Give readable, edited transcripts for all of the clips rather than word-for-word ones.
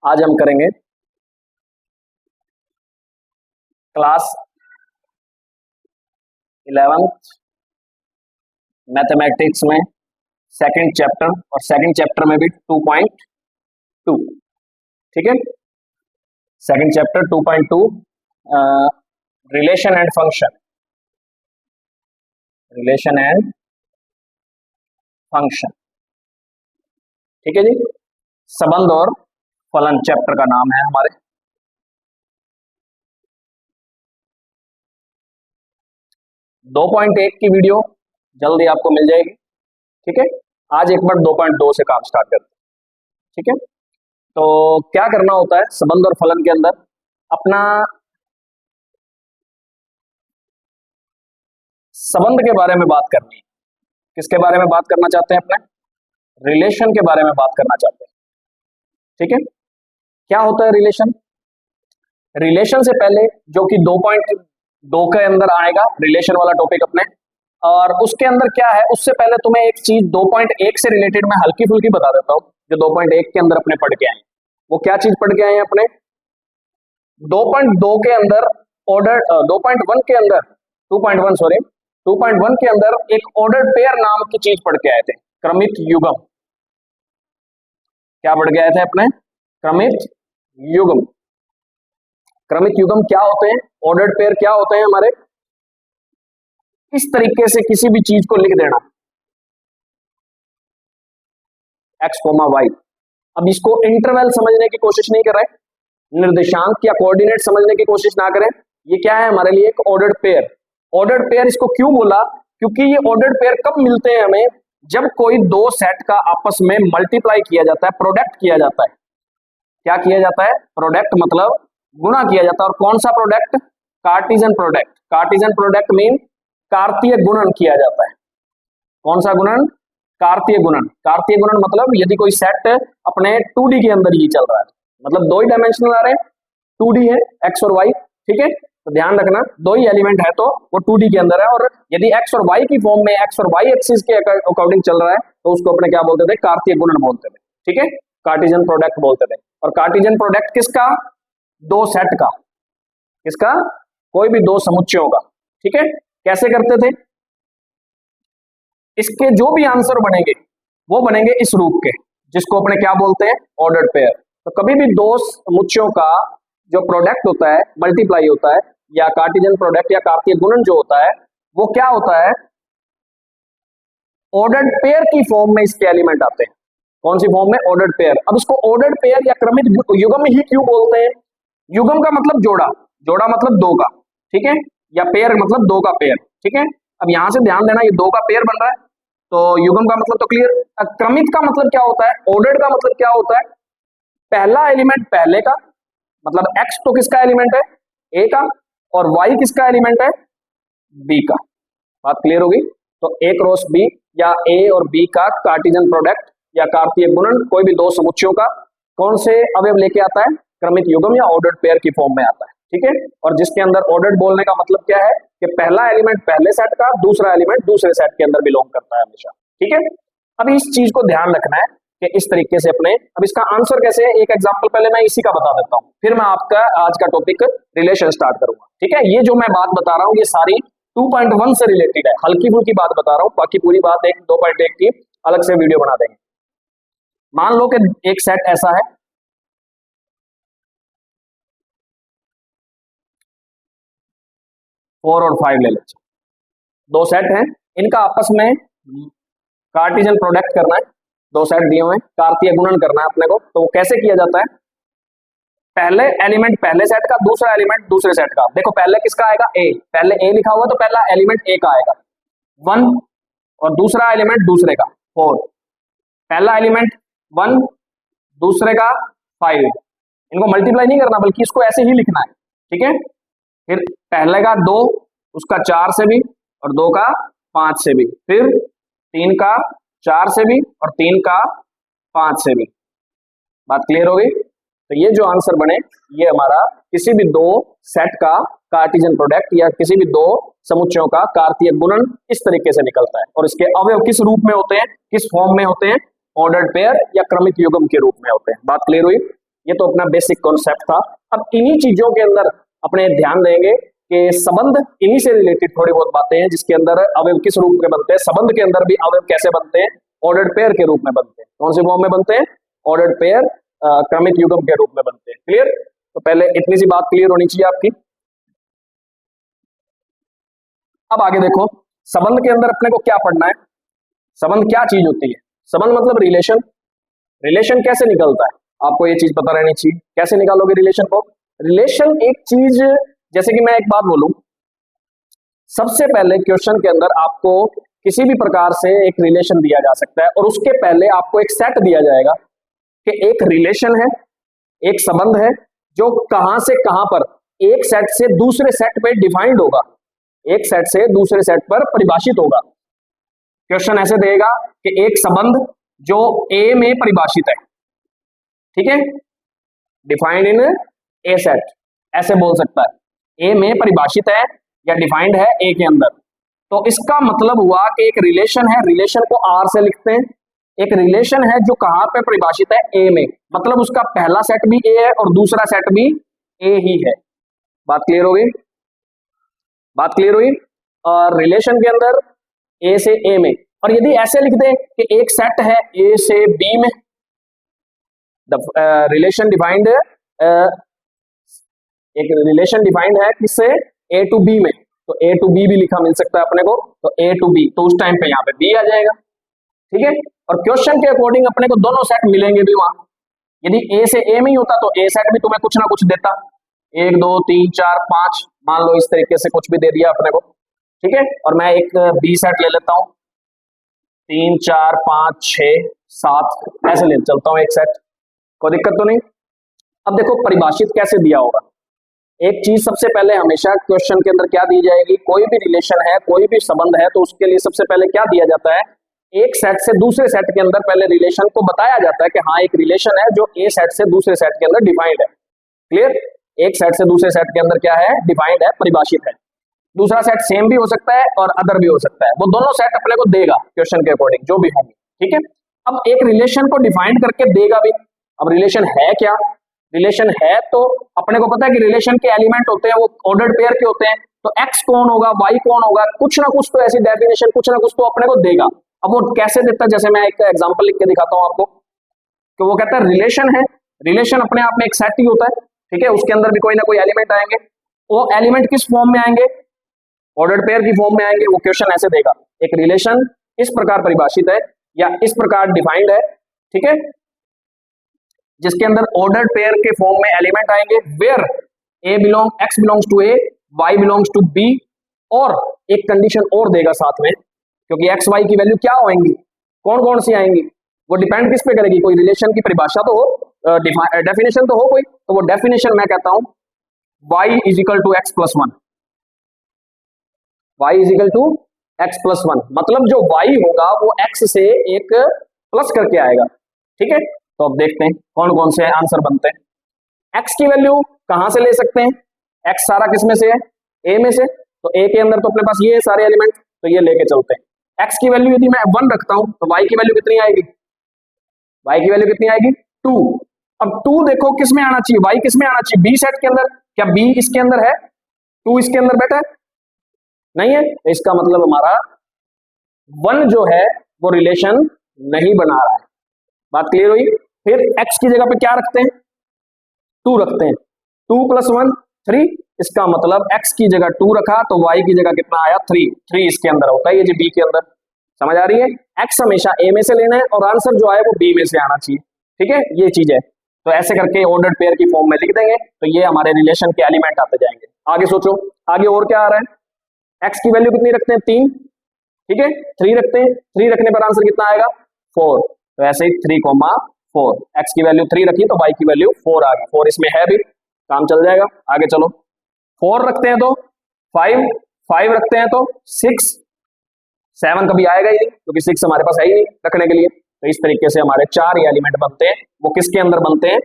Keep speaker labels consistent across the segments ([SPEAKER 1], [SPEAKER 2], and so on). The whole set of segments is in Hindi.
[SPEAKER 1] आज हम करेंगे क्लास 11th मैथमेटिक्स में सेकंड चैप्टर, और सेकंड चैप्टर में भी 2.2। ठीक है, second chapter 2.2 relation and function, relation and function. ठीक है जी, संबंध और फलन चैप्टर का नाम है हमारे। 2.1 की वीडियो जल्दी आपको मिल जाएगी। ठीक है, आज एक बार 2.2 से काम स्टार्ट करते हैं। ठीक है, तो क्या करना होता है संबंध और फलन के अंदर, अपना संबंध के बारे में बात करनी है। किसके बारे में बात करना चाहते हैं? अपने रिलेशन के बारे में बात करना चाहते हैं। ठीक है, क्या होता है रिलेशन? रिलेशन से पहले जो कि 2.2 के अंदर आएगा रिलेशन वाला टॉपिक अपने, और उसके अंदर क्या है, उससे पहले तुम्हें एक चीज 2.1 से रिलेटेड मैं हल्की फुल्की बता देता हूं, जो 2.1 के अंदर अपने पढ़ के आए। वो क्या चीज पढ़ के आए हैं अपने? 2.2 के अंदर ऑर्डर 2.1 के अंदर 2.1 सॉरी 2.1 के अंदर एक ऑर्डर पेयर नाम की चीज पढ़ के आए थे, क्रमिक युग्म। क्या पढ़ के आए थे अपने? क्रमिक युग्म। क्रमिक युग्म क्या होते हैं? ऑर्डर्ड पेयर क्या होते हैं हमारे? इस तरीके से किसी भी चीज को लिख देना, x, y। अब इसको इंटरवल समझने की कोशिश नहीं कर रहे, निर्देशांक या कोऑर्डिनेट समझने की कोशिश ना करें। ये क्या है हमारे लिए? एक ऑर्डर्ड पेयर। ऑर्डर्ड पेयर इसको क्यों बोला? क्योंकि ये ऑर्डर्ड पेयर कब मिलते हैं हमें? जब कोई दो सेट का आपस में मल्टीप्लाई किया जाता है, प्रोडक्ट किया जाता है। क्या किया जाता है? प्रोडक्ट मतलब गुणा किया जाता है। और कौन सा product? Cartesian product. Cartesian product mean कार्तीय गुणन किया जाता है। कौन सा गुणन? कार्तीय गुणन। कार्तीय गुणन मतलब यदि कोई सेट अपने 2D के अंदर ही चल रहा है, मतलब दो ही डायमेंशनल आ रहे हैं, 2D है x और y। ठीक है, तो ध्यान रखना, दो ही एलिमेंट है तो वो 2D के अंदर है, और यदि x और y की फॉर्म में x और y एक्सिस के अकॉर्डिंग चल रहा है तो उसको अपने क्या बोलते थे? कार्तीय गुणन बोलते थे। ठीक है, कार्टेशियन प्रोडक्ट बोलते थे। और कार्टेशियन प्रोडक्ट किसका? दो सेट का। किसका? कोई भी दो समुच्चयों का। ठीक है, कैसे करते थे? इसके जो भी आंसर बनेंगे वो बनेंगे इस रूप के, जिसको अपने क्या बोलते हैं? Ordered pair. तो कभी भी दो समुच्चयों का जो प्रोडक्ट होता है, मल्टीप्लाई होता है, या कार्टेशियन प्रोडक्ट या कार्तीय गुणन जो होता है, वो क्या होता है? ऑर्डर्ड पेयर की फॉर्म में इसके एलिमेंट आते हैं। कौन सी फॉर्म में? Ordered pair. अब इसको ऑर्डर्ड पेयर या क्रमिक युग्म ही क्यों बोलते हैं? युग्म का मतलब जोड़ा, जोड़ा मतलब दो का। ठीक है, या पेयर मतलब दो का पेयर। ठीक है, अब यहां से ध्यान देना, ये दो का पेयर बन रहा है, तो युग्म का मतलब तो क्लियर। क्रमिक का मतलब क्या होता है? ऑर्डर्ड का मतलब क्या होता है? पहला एलिमेंट पहले का, मतलब x तो किसका एलिमेंट है? a का, और y किसका एलिमेंट है? b का। बात क्लियर होगी? तो a क्रॉस b या a और b का कार्टेशियन प्रोडक्ट या कार्तीय गुणन कोई भी दो समुच्चयों का कौन से अवयव लेके आता है? क्रमिक युग्म या ऑर्डर्ड पेयर की फॉर्म में आता है। ठीक है, और जिसके अंदर ऑर्डर्ड बोलने का मतलब क्या है कि पहला एलिमेंट पहले सेट का, दूसरा एलिमेंट दूसरे सेट के अंदर बिलोंग करता है हमेशा। ठीक है, अब इस चीज को ध्यान रखना है कि इस तरीके से अपने, अब इसका आंसर कैसे है? एक एग्जांपल पहले मैं इसी का बता देता हूं, फिर मैं आपका आज का टॉपिक रिलेशन स्टार्ट करूंगा। ठीक है, ये जो मैं बात बता रहा हूं ये सारी 2.1 से रिलेटेड है, हल्की फुल्की बात बता रहा हूं, बाकी पूरी बात एक 2.1 की अलग से वीडियो बना देंगे। मान लो कि एक सेट ऐसा है, फोर और 5 ले लेते, दो सेट हैं, इनका आपस में कार्टेशियन प्रोडक्ट करना है। दो सेट दिए हुए हैं, कार्तीय गुणन करना है अपने को। तो वो कैसे किया जाता है? पहले एलिमेंट पहले सेट का, दूसरा एलिमेंट दूसरे सेट का। देखो पहले किसका आएगा? ए। पहले ए लिखा हुआ तो पहला एलिमेंट ए का आएगा 1, और दूसरा एलिमेंट दूसरे का 4। पहला एलिमेंट 1, दूसरे का 5। इनको मल्टीप्लाई नहीं करना, बल्कि इसको ऐसे ही लिखना है। ठीक है, फिर पहले का 2, उसका 4 से भी, और 2 का 5 से भी, फिर 3 का 4 से भी, और 3 का 5 से भी। बात क्लियर हो गई? तो ये जो आंसर बने ये हमारा किसी भी दो सेट का कार्टेशियन प्रोडक्ट या किसी भी दो समुच्चयों का कार्तीय गुणन इस तरीके से निकलता है। और इसके अवयव किस रूप में होते हैं, किस फॉर्म में होते हैं? ऑर्डर्ड पेयर या क्रमिक युग्म के रूप में होते हैं। बात क्लियर हुई? ये तो अपना बेसिक कॉन्सेप्ट था। अब इन्हीं चीजों के अंदर अपने ध्यान देंगे कि संबंध, इन्हीं से रिलेटेड थोड़ी बहुत बातें हैं, जिसके अंदर अवयव किस रूप के बनते हैं, संबंध के अंदर भी अवयव कैसे बनते हैं, ऑर्डर्ड पेयर के रूप में बनते हैं। कौन से फॉर्म में बनते हैं? ऑर्डर्ड पेयर, क्रमिक युग्म के रूप में बनते हैं। क्लियर? तो पहले इतनी सी बात क्लियर होनी चाहिए आपकी। अब आगे देखो, संबंध के अंदर अपने को क्या पढ़ना है, संबंध क्या चीज होती है। संबंध मतलब रिलेशन। रिलेशन कैसे निकलता है, आपको ये चीज पता रहनी चाहिए। कैसे निकालोगे रिलेशन को? रिलेशन एक चीज, जैसे कि मैं एक बात बोलूं, सबसे पहले क्वेश्चन के अंदर आपको किसी भी प्रकार से एक रिलेशन दिया जा सकता है, और उसके पहले आपको एक सेट दिया जाएगा कि एक रिलेशन है, एक संबंध है, जो कहां से कहां पर एक सेट से दूसरे सेट पे डिफाइंड होगा, एक सेट से दूसरे सेट पर परिभाषित होगा। क्वेश्चन ऐसे देगा कि एक संबंध जो ए में परिभाषित है, ठीक है, डिफाइंड इन ए सेट, ऐसे बोल सकता है, ए में परिभाषित है या डिफाइंड है ए के अंदर। तो इसका मतलब हुआ कि एक रिलेशन है, रिलेशन को आर से लिखते हैं, एक रिलेशन है जो कहां पे परिभाषित है, ए में, मतलब उसका पहला सेट भी ए है और दूसरा सेट भी ए ही है। बात क्लियर हो गई? बात क्लियर हुई? और रिलेशन के अंदर ए से ए में, और यदि ऐसे लिख दें कि एक सेट है ए से बी में, रिलेशन डिफाइंड, एक रिलेशन डिफाइंड है किससे? ए टू बी में, तो ए टू बी भी लिखा मिल सकता है अपने को, तो ए टू बी, तो उस टाइम पे यहाँ पे बी आ जाएगा, ठीक है। और क्वेश्चन के अकॉर्डिंग अपने को दोनों सेट मिलेंगे भी वहां। यदि ए से ए में ही होता तो ए सेट भी तुम्हें कुछ ना कुछ देता, 1 2 3 4 5, मान लो इस तरीके से कुछ भी दे दिया अपने को, ठीक है। और मैं एक बी सेट ले लेता हूं, 3 4 5 6 7, ऐसे ले चलता हूं एक सेट, कोई दिक्कत तो नहीं। अब देखो परिभाषित कैसे दिया होगा। एक चीज सबसे पहले हमेशा क्वेश्चन के अंदर क्या दी जाएगी, कोई भी रिलेशन है, कोई भी संबंध है, तो उसके लिए सबसे पहले क्या दिया जाता है, एक सेट से दूसरे सेट के अंदर पहले रिलेशन को बताया जाता है कि हाँ एक रिलेशन है जो ए सेट से दूसरे सेट के अंदर डिफाइंड है। क्लियर? एक सेट से दूसरे सेट के अंदर क्या है, डिफाइंड है, परिभाषित है। दूसरा सेट सेम भी हो सकता है और अदर भी हो सकता है, वो दोनों सेट अपने को देगा क्वेश्चन के अकॉर्डिंग जो भी होंगे, ठीक है। अब एक रिलेशन को डिफाइंड करके देगा भी। अब रिलेशन है क्या, रिलेशन है तो अपने को पता है कि रिलेशन के एलिमेंट होते हैं वो ऑर्डर्ड पेयर के होते हैं, तो एक्स कौन होगा, वाई कौन होगा, कुछ ना कुछ तो ऐसी डेफिनेशन, कुछ ना कुछ तो अपने को देगा। अब वो कैसे देता है, जैसे मैं एक एग्जांपल लिख के दिखाता हूं आपको, कि वो कहता है रिलेशन है, रिलेशन अपने आप में एक सेट ही होता है, ठीक है, उसके अंदर भी कोई ना कोई एलिमेंट आएंगे, वो एलिमेंट किस फॉर्म में आएंगे, ऑर्डर्ड पेयर की फॉर्म में आएंगे। वो क्वेश्चन ऐसे देगा, एक रिलेशन इस प्रकार परिभाषित है या इस प्रकार डिफाइंड है, ठीक है, जिसके अंदर ऑर्डर्ड पेयर के फॉर्म में एलिमेंट आएंगे, where x belongs to A, y belongs to B, और एक कंडीशन और देगा साथ में, क्योंकि एक्स वाई की वैल्यू क्या होंगी, कौन कौन सी आएंगी, वो डिपेंड किस पे करेगी, कोई रिलेशन की परिभाषा तो हो, डेफिनेशन तो हो कोई, तो वो डेफिनेशन मैं कहता हूं y is equal to x plus 1, y is equal to x plus 1, मतलब जो y होगा वो x से एक प्लस करके आएगा, ठीक है। तो अब देखते हैं कौन कौन से आंसर बनते हैं। x की वैल्यू कहां से ले सकते हैं, x सारा किस में से है, a में से, तो a के अंदर तो अपने पास ये है सारे एलिमेंट, तो ये लेके चलते हैं। x की वैल्यू यदि मैं 1 रखता हूं तो y की वैल्यू कितनी आएगी, y की वैल्यू कितनी आएगी 2। अब 2 देखो किस में आना चाहिए, y किस में आना चाहिए, b सेट के अंदर, क्या b इसके अंदर है, 2 इसके अंदर बैठा है, नहीं है, तो इसका मतलब हमारा 1 जो है वो रिलेशन नहीं बना रहा है। बात क्लियर हुई? फिर x की जगह पे क्या रखते हैं, 2 रखते हैं, 2 + 1 3, इसका मतलब x की जगह 2 रखा तो y की जगह कितना आया 3 इसके अंदर होता है, ये जो b के अंदर, समझ आ रही है। x हमेशा a में से लेना है और आंसर जो आए वो b में से आना चाहिए, ठीक है, ये चीज है। तो ऐसे करके ऑर्डर्ड पेयर की फॉर्म में लिख देंगे, तो ये हमारे रिलेशन के एलिमेंट आते जाएंगे। आगे सोचो, आगे और क्या आ रहा है, x की वैल्यू कितनी रखते हैं 3, ठीक है, 3 रखते हैं, 3 रखने पर आंसर कितना आएगा 4, तो ऐसे ही 3, 4, x की वैल्यू 3 रखी तो y की वैल्यू 4 आ गई, 4 इसमें है भी, काम चल जाएगा। आगे चलो, 4 रखते हैं तो 5, 5 रखते हैं तो 6, 7 कभी आएगा ही नहीं क्योंकि 6 हमारे पास है ही नहीं रखने के लिए। तो इस तरीके से हमारे 4 एलिमेंट बनते हैं, वो किसके अंदर बनते हैं,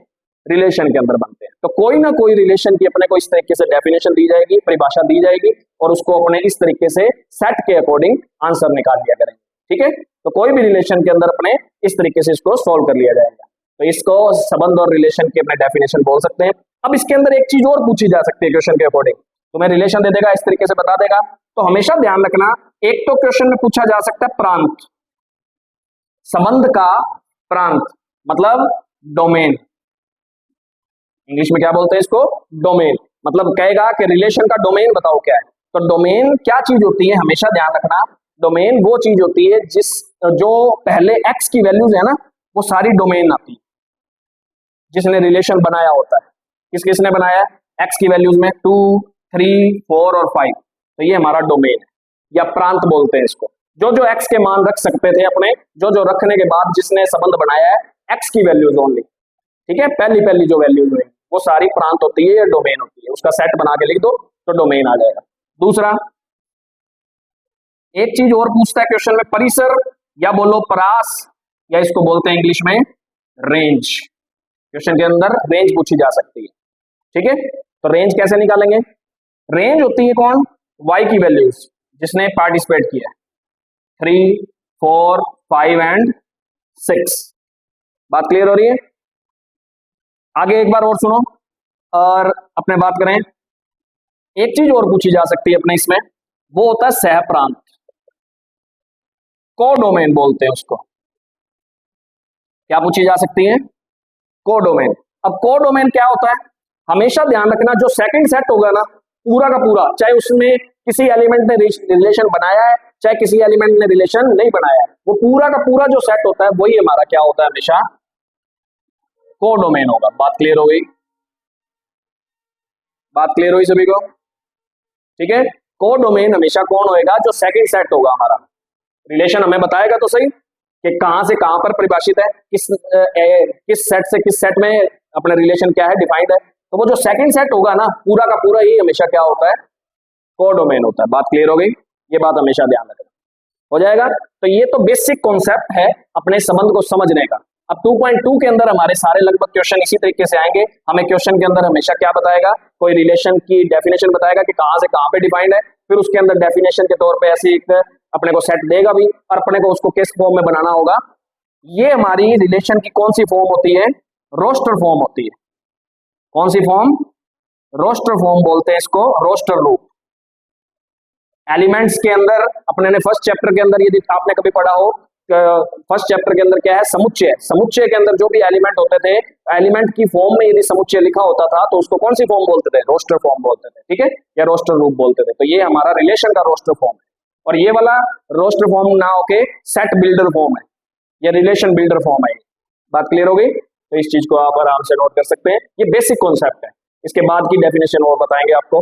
[SPEAKER 1] रिलेशन के अंदर बनते हैं। तो कोई ना कोई रिलेशन की अपने को इस तरीके से डेफिनेशन दी जाएगी, परिभाषा दी जाएगी, और उसको अपने इस तरीके से सेट के अकॉर्डिंग आंसर निकाल लिया करेंगे, ठीक है। तो कोई भी रिलेशन के अंदर अपने इस तरीके से इसको सॉल्व कर लिया जाएगा। तो इसको संबंध और रिलेशन की अपने डेफिनेशन बोल सकते हैं। अब इसके अंदर एक चीज और पूछी जा सकती है क्वेश्चन के अकॉर्डिंग, तुम्हें रिलेशन दे देगा, इस तरीके से बता देगा, तो हमेशा ध्यान रखना, एक तो क्वेश्चन में पूछा जा सकता है प्रांत, संबंध का प्रांत मतलब डोमेन, इंग्लिश में क्या बोलते हैं इसको, डोमेन, मतलब कहेगा कि रिलेशन का डोमेन बताओ क्या है। तो डोमेन क्या चीज होती है, हमेशा ध्यान रखना, डोमेन वो चीज होती है जो पहले एक्स की वैल्यूज है ना, वो सारी डोमेन आती है, जिसने रिलेशन बनाया होता है। किसने बनाया है, एक्स की वैल्यूज में 2, 3, 4 और 5, तो ये हमारा डोमेन है या प्रांत बोलते हैं इसको। जो एक्स के मान रख सकते थे अपने, जो रखने के बाद जिसने संबंध बनाया है एक्स की वैल्यूज ओनली, ठीक है, पहली जो वैल्यूज है वो सारी प्रांत होती है या डोमेन होती है, उसका सेट बना के लिख दो तो डोमेन आ जाएगा। दूसरा, एक चीज और पूछता है क्वेश्चन में, परिसर या बोलो परास, या इसको बोलते हैं इंग्लिश में रेंज। क्वेश्चन के अंदर रेंज पूछी जा सकती है, ठीक है। तो रेंज कैसे निकालेंगे, रेंज होती है कौन, वाई की वैल्यूज जिसने पार्टिसिपेट किया, 3, 4, 5 एंड 6। बात क्लियर हो रही है। आगे एक बार और सुनो और अपने बात करें। एक चीज और पूछी जा सकती है अपने इसमें, वो होता है सह प्रांत, कोडोमेन बोलते हैं उसको। क्या पूछी जा सकती है, कोडोमेन। अब कोडोमेन क्या होता है, हमेशा ध्यान रखना, जो सेकंड सेट होगा ना पूरा का पूरा, चाहे उसमें किसी एलिमेंट ने रिलेशन बनाया है चाहे किसी एलिमेंट ने रिलेशन नहीं बनाया है, वो पूरा का पूरा जो सेट होता है वही हमारा क्या होता है, हमेशा कोडोमेन होगा। बात क्लियर हो गई, बात क्लियर हुई सभी को, ठीक है। कोडोमेन हमेशा कौन होएगा, जो सेकंड सेट होगा हमारा, रिलेशन हमें बताएगा तो सही कि कहां से कहां पर परिभाषित है, किस सेट से किस सेट में अपना रिलेशन क्या है, डिफाइंड है। तो वो जो सेकंड सेट होगा ना पूरा का पूरा ही हमेशा क्या होता है, कोडोमेन होता है। बात क्लियर हो गई, ये बात हमेशा ध्यान रखना, हो जाएगा। तो ये तो बेसिक कॉन्सेप्ट है अपने संबंध को समझने का। अब 2.2 के अंदर हमारे सारे लगभग क्वेश्चन इसी तरीके से आएंगे। हमें क्वेश्चन के अंदर हमेशा क्या बताएगा, कोई रिलेशन की डेफिनेशन बताएगा कि कहां से कहां पे डिफाइंड है, फिर उसके अंदर डेफिनेशन के तौर पे ऐसी एक अपने को सेट देगा भी, और अपने को उसको किस फॉर्म में बनाना होगा। ये हमारी रिलेशन की कौन सी फॉर्म होती है, रोस्टर फॉर्म होती है। कौन सी फॉर्म, रोस्टर फॉर्म बोलते हैं इसको, रोस्टर रूप। एलिमेंट्स के अंदर अपने ने फर्स्ट चैप्टर के अंदर यदि आपने कभी पढ़ा हो, फर्स्ट चैप्टर के अंदर क्या है, समुच्चय। समुच्चय के अंदर जो भी एलिमेंट होते थे, एलिमेंट की फॉर्म में यदि समुच्चय लिखा होता था तो उसको कौन सी फॉर्म बोलते थे, रोस्टर फॉर्म बोलते थे, ठीक है, या रोस्टर रूप बोलते थे। तो ये हमारा रिलेशन का रोस्टर फॉर्म है, और ये वाला रोस्टर फॉर्म ना होके सेट बिल्डर फॉर्म है, या रिलेशन बिल्डर फॉर्म है। बात क्लियर हो गई, तो इस चीज को आप आराम से नोट कर सकते हैं। ये बेसिक कॉन्सेप्ट है, इसके बाद की डेफिनेशन और बताएंगे आपको।